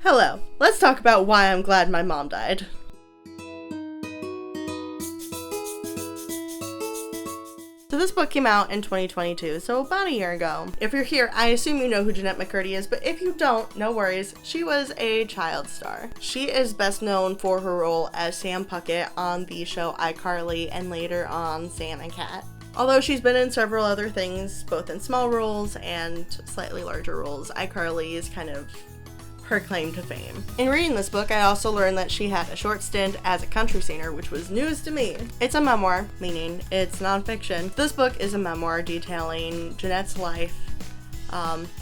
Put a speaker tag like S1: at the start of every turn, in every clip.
S1: Hello, let's talk about why I'm glad my mom died. So this book came out in 2022, so about a year ago. If you're here, I assume you know who Jennette McCurdy is, but if you don't, no worries. She was a child star. She is best known for her role as Sam Puckett on the show iCarly and later on Sam and Cat. Although she's been in several other things, both in small roles and slightly larger roles, iCarly is kind of her claim to fame. In reading this book, I also learned that she had a short stint as a country singer, which was news to me. It's a memoir, meaning it's nonfiction. This book is a memoir detailing Jennette's life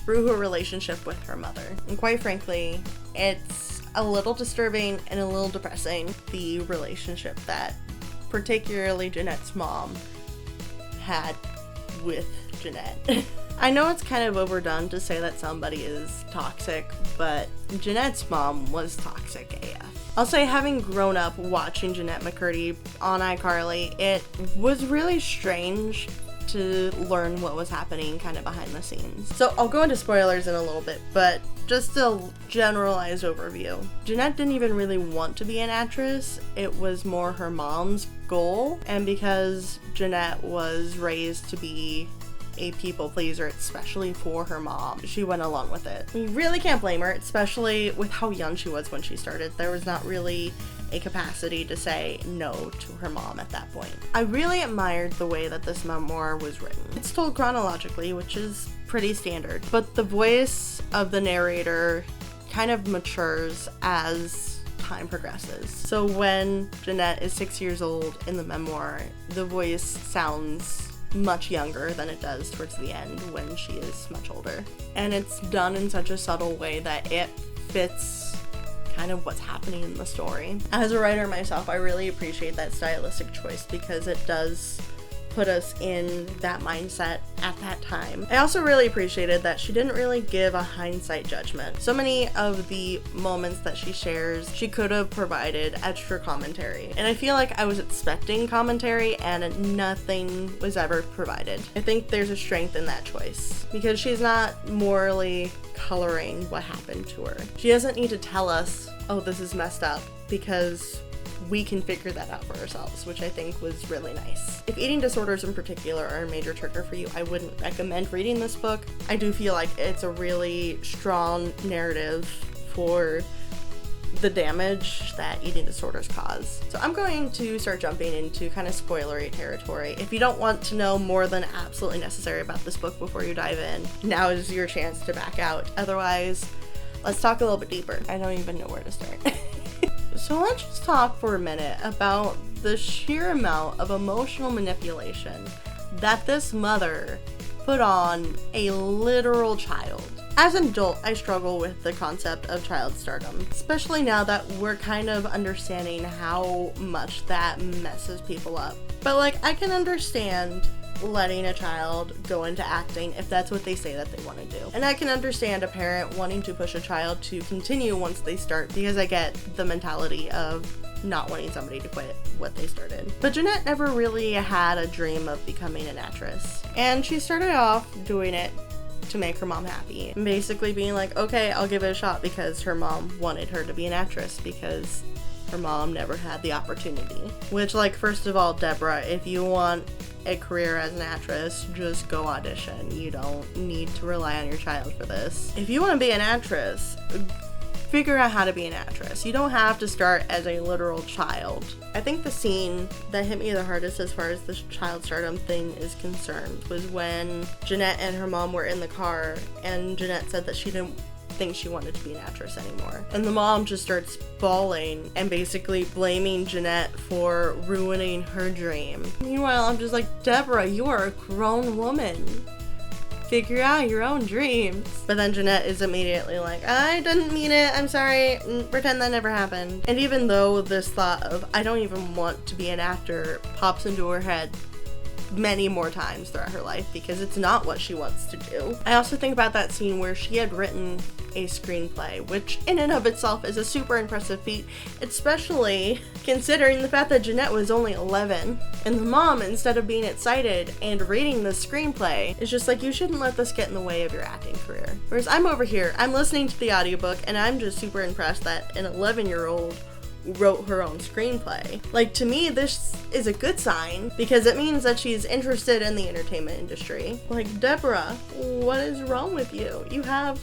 S1: through her relationship with her mother. And quite frankly, it's a little disturbing and a little depressing, the relationship that particularly Jennette's mom had with Jennette. I know it's kind of overdone to say that somebody is toxic, but Jennette's mom was toxic AF. I'll say, having grown up watching Jennette McCurdy on iCarly, it was really strange to learn what was happening kind of behind the scenes. So I'll go into spoilers in a little bit, but just a generalized overview. Jennette didn't even really want to be an actress. It was more her mom's goal, and because Jennette was raised to be a people pleaser, especially for her mom, she went along with it. You really can't blame her, especially with how young she was when she started. There was not really a capacity to say no to her mom at that point. I really admired the way that this memoir was written. It's told chronologically, which is pretty standard, but the voice of the narrator kind of matures as time progresses. So when Jennette is 6 years old in the memoir, the voice sounds much younger than it does towards the end when she is much older. And it's done in such a subtle way that it fits kind of what's happening in the story. As a writer myself, I really appreciate that stylistic choice because it does put us in that mindset at that time. I also really appreciated that she didn't really give a hindsight judgment. So many of the moments that she shares, she could have provided extra commentary. And I feel like I was expecting commentary and nothing was ever provided. I think there's a strength in that choice because she's not morally coloring what happened to her. She doesn't need to tell us, oh, this is messed up, because we can figure that out for ourselves, which I think was really nice. If eating disorders in particular are a major trigger for you, I wouldn't recommend reading this book. I do feel like it's a really strong narrative for the damage that eating disorders cause. So I'm going to start jumping into kind of spoilery territory. If you don't want to know more than absolutely necessary about this book before you dive in, now is your chance to back out. Otherwise, let's talk a little bit deeper. I don't even know where to start. So let's just talk for a minute about the sheer amount of emotional manipulation that this mother put on a literal child. As an adult, I struggle with the concept of child stardom, especially now that we're kind of understanding how much that messes people up. But I can understand letting a child go into acting if that's what they say that they want to do. And I can understand a parent wanting to push a child to continue once they start, because I get the mentality of not wanting somebody to quit what they started. But Jennette never really had a dream of becoming an actress. And she started off doing it to make her mom happy. And basically being like, okay, I'll give it a shot, because her mom wanted her to be an actress because her mom never had the opportunity. Which, first of all, Deborah, if you want a career as an actress, just go audition. You don't need to rely on your child for this. If you want to be an actress, figure out how to be an actress. You don't have to start as a literal child. I think the scene that hit me the hardest as far as the child stardom thing is concerned was when Jennette and her mom were in the car and Jennette said that she didn't think she wanted to be an actress anymore. And the mom just starts bawling and basically blaming Jennette for ruining her dream. Meanwhile, I'm just like, Deborah, you are a grown woman. Figure out your own dreams. But then Jennette is immediately like, I didn't mean it, I'm sorry, pretend that never happened. And even though this thought of, I don't even want to be an actor, pops into her head many more times throughout her life because it's not what she wants to do. I also think about that scene where she had written a screenplay, which in and of itself is a super impressive feat, especially considering the fact that Jennette was only 11, and the mom, instead of being excited and reading the screenplay, is just like, you shouldn't let this get in the way of your acting career. Whereas I'm over here, I'm listening to the audiobook, and I'm just super impressed that an 11-year-old wrote her own screenplay. Like, to me, this is a good sign because it means that she's interested in the entertainment industry. Like, Deborah, what is wrong with you? You have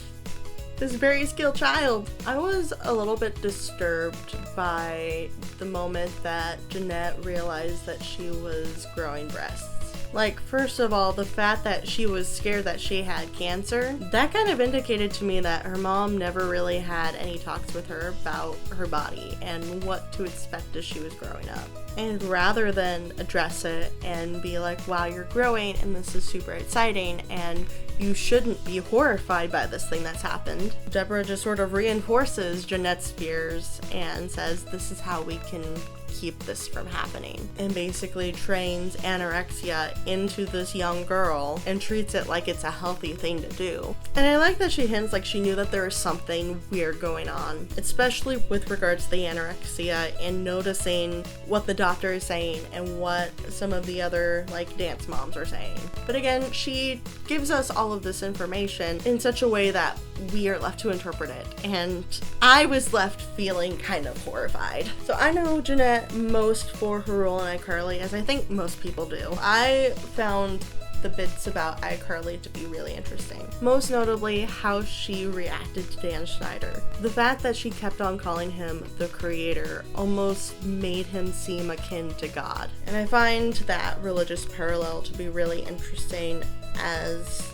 S1: this very skilled child. I was a little bit disturbed by the moment that Jennette realized that she was growing breasts. Like, first of all, the fact that she was scared that she had cancer, that kind of indicated to me that her mom never really had any talks with her about her body and what to expect as she was growing up. And rather than address it and be like, wow, you're growing and this is super exciting and you shouldn't be horrified by this thing that's happened, Deborah just sort of reinforces Jennette's fears and says this is how we can keep this from happening, and basically trains anorexia into this young girl and treats it like it's a healthy thing to do. And I like that she hints like she knew that there was something weird going on, especially with regards to the anorexia, and noticing what the doctor is saying and what some of the other like dance moms are saying. But again, she gives us all of this information in such a way that we are left to interpret it, and I was left feeling kind of horrified. So I know Jennette most for her role in iCarly, as I think most people do. I found the bits about iCarly to be really interesting. Most notably, how she reacted to Dan Schneider. The fact that she kept on calling him the creator almost made him seem akin to God. And I find that religious parallel to be really interesting as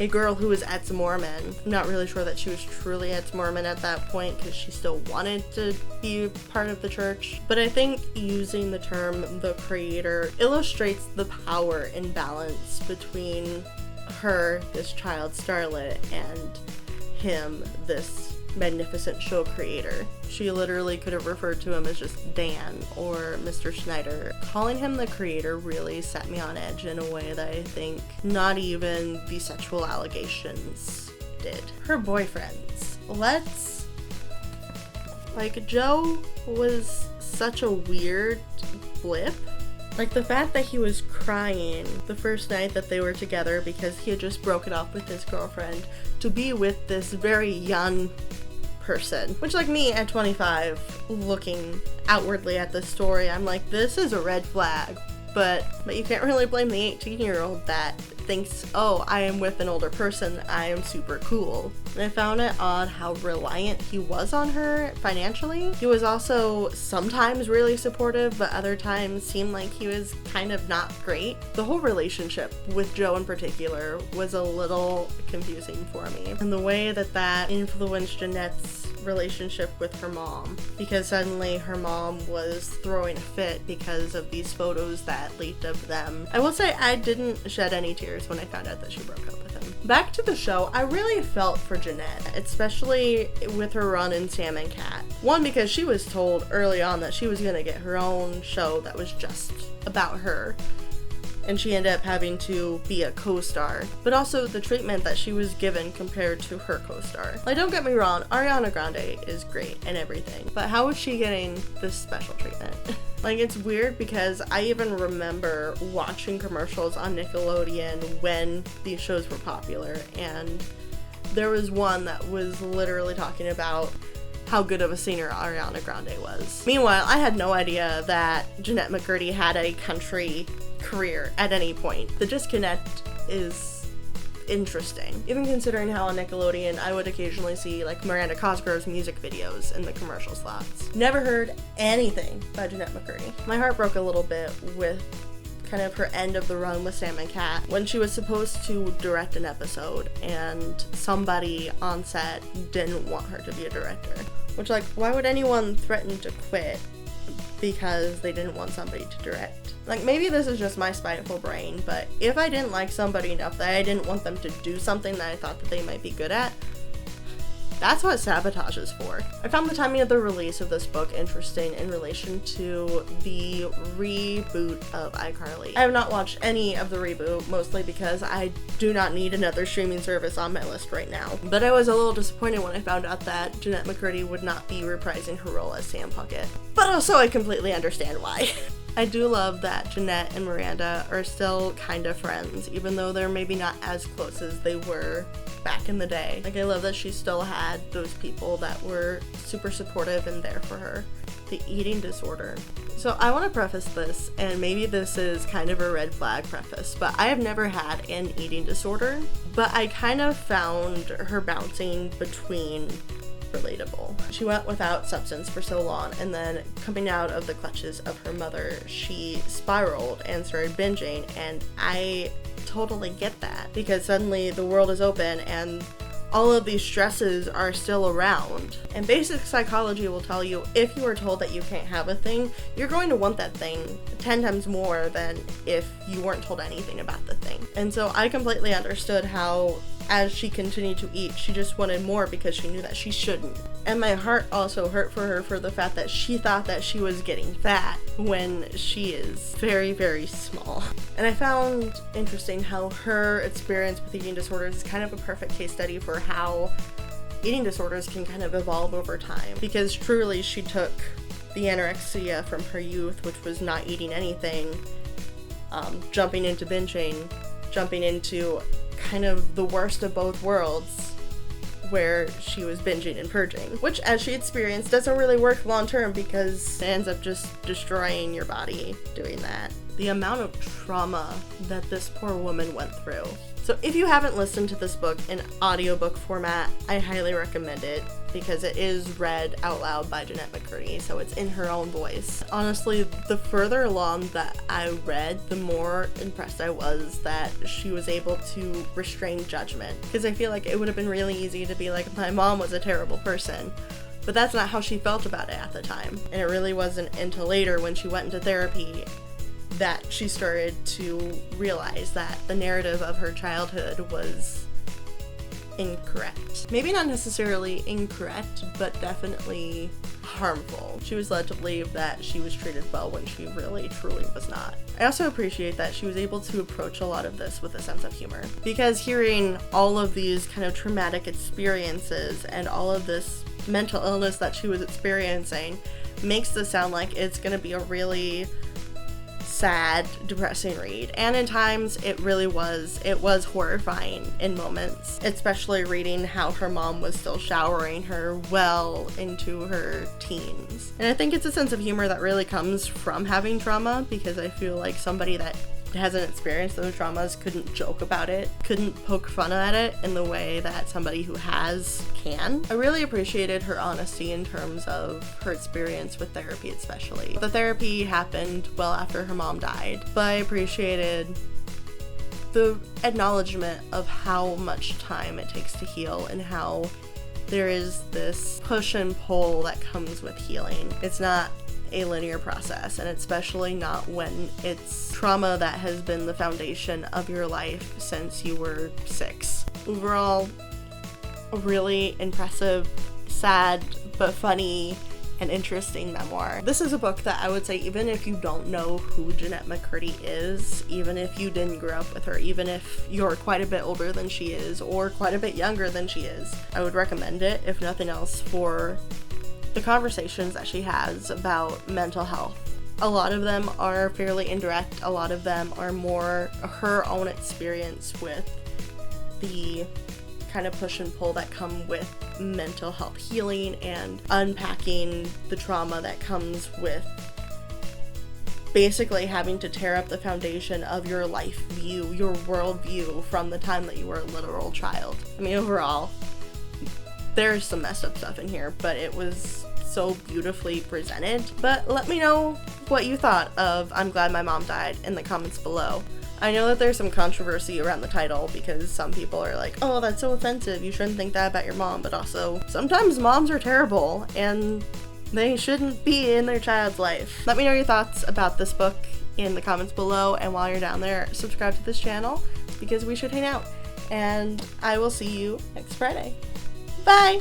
S1: a girl who was ex-Mormon. I'm not really sure that she was truly ex-Mormon at that point because she still wanted to be part of the church. But I think using the term the creator illustrates the power imbalance between her, this child starlet, and him, this magnificent show creator. She literally could have referred to him as just Dan or Mr. Schneider. Calling him the creator really set me on edge in a way that I think not even the sexual allegations did. Her boyfriends. Joe was such a weird blip. Like, the fact that he was crying the first night that they were together because he had just broken up with his girlfriend to be with this very young person. Which, like me at 25, looking outwardly at this story, I'm like, this is a red flag. But you can't really blame the 18-year-old that thinks, oh, I am with an older person, I am super cool. And I found it odd how reliant he was on her financially. He was also sometimes really supportive, but other times seemed like he was kind of not great. The whole relationship with Joe in particular was a little confusing for me. And the way that influenced Jennette's relationship with her mom, because suddenly her mom was throwing a fit because of these photos that leaked of them. I will say I didn't shed any tears when I found out that she broke up with him. Back to the show, I really felt for Jennette, especially with her run in Sam and Cat. One, because she was told early on that she was going to get her own show that was just about her, and she ended up having to be a co-star, but also the treatment that she was given compared to her co-star. Like, don't get me wrong, Ariana Grande is great and everything, but how is she getting this special treatment? Like, it's weird because I even remember watching commercials on Nickelodeon when these shows were popular, and there was one that was literally talking about how good of a singer Ariana Grande was. Meanwhile, I had no idea that Jennette McCurdy had a country career at any point. The disconnect is interesting. Even considering how on Nickelodeon I would occasionally see like Miranda Cosgrove's music videos in the commercial slots. Never heard anything by Jennette McCurdy. My heart broke a little bit with kind of her end of the run with Sam and Cat when she was supposed to direct an episode and somebody on set didn't want her to be a director. Which, like, why would anyone threaten to quit because they didn't want somebody to direct? Like, maybe this is just my spiteful brain, but if I didn't like somebody enough that I didn't want them to do something that I thought that they might be good at, That's what sabotage is for. I found the timing of the release of this book interesting in relation to the reboot of iCarly. I have not watched any of the reboot, mostly because I do not need another streaming service on my list right now. But I was a little disappointed when I found out that Jennette McCurdy would not be reprising her role as Sam Puckett. But also I completely understand why. I do love that Jennette and Miranda are still kind of friends, even though they're maybe not as close as they were back in the day. Like, I love that she still had those people that were super supportive and there for her. The eating disorder. So I want to preface this, and maybe this is kind of a red flag preface, but I have never had an eating disorder, but I kind of found her bouncing between relatable. She went without substance for so long, and then coming out of the clutches of her mother, she spiraled and started binging, and I totally get that, because suddenly the world is open and all of these stresses are still around. And basic psychology will tell you, if you are told that you can't have a thing, you're going to want that thing 10 times more than if you weren't told anything about the thing. And so I completely understood how, as she continued to eat, she just wanted more because she knew that she shouldn't. And my heart also hurt for her for the fact that she thought that she was getting fat when she is very, very small. And I found interesting how her experience with eating disorders is kind of a perfect case study for how eating disorders can kind of evolve over time. Because truly she took the anorexia from her youth, which was not eating anything, jumping into binging, jumping into kind of the worst of both worlds, where she was binging and purging, which, as she experienced, doesn't really work long term because it ends up just destroying your body doing that. The amount of trauma that this poor woman went through. So if you haven't listened to this book in audiobook format, I highly recommend it because it is read out loud by Jennette McCurdy, so it's in her own voice. Honestly, the further along that I read, the more impressed I was that she was able to restrain judgment, because I feel like it would have been really easy to be like, my mom was a terrible person. But that's not how she felt about it at the time. And it really wasn't until later, when she went into therapy, that she started to realize that the narrative of her childhood was incorrect. Maybe not necessarily incorrect, but definitely harmful. She was led to believe that she was treated well when she really, truly was not. I also appreciate that she was able to approach a lot of this with a sense of humor, because hearing all of these kind of traumatic experiences and all of this mental illness that she was experiencing makes this sound like it's gonna be a really sad, depressing read, and in times it really was. It was horrifying in moments, especially reading how her mom was still showering her well into her teens. And I think it's a sense of humor that really comes from having trauma, because I feel like somebody that hasn't experienced those traumas couldn't joke about it, couldn't poke fun at it in the way that somebody who has can. I really appreciated her honesty in terms of her experience with therapy, especially. The therapy happened well after her mom died, but I appreciated the acknowledgement of how much time it takes to heal and how there is this push and pull that comes with healing. It's not a linear process, and especially not when it's trauma that has been the foundation of your life since you were 6. Overall, a really impressive, sad, but funny and interesting memoir. This is a book that I would say, even if you don't know who Jennette McCurdy is, even if you didn't grow up with her, even if you're quite a bit older than she is or quite a bit younger than she is, I would recommend it, if nothing else, for the conversations that she has about mental health. A lot of them are fairly indirect, a lot of them are more her own experience with the kind of push and pull that come with mental health healing and unpacking the trauma that comes with basically having to tear up the foundation of your life view, your world view from the time that you were a literal child. I mean, overall, there's some messed up stuff in here, but it was so beautifully presented. But let me know what you thought of I'm Glad My Mom Died in the comments below. I know that there's some controversy around the title because some people are like, oh, that's so offensive, you shouldn't think that about your mom, but also sometimes moms are terrible and they shouldn't be in their child's life. Let me know your thoughts about this book in the comments below, and while you're down there, subscribe to this channel because we should hang out. And I will see you next Friday. Bye!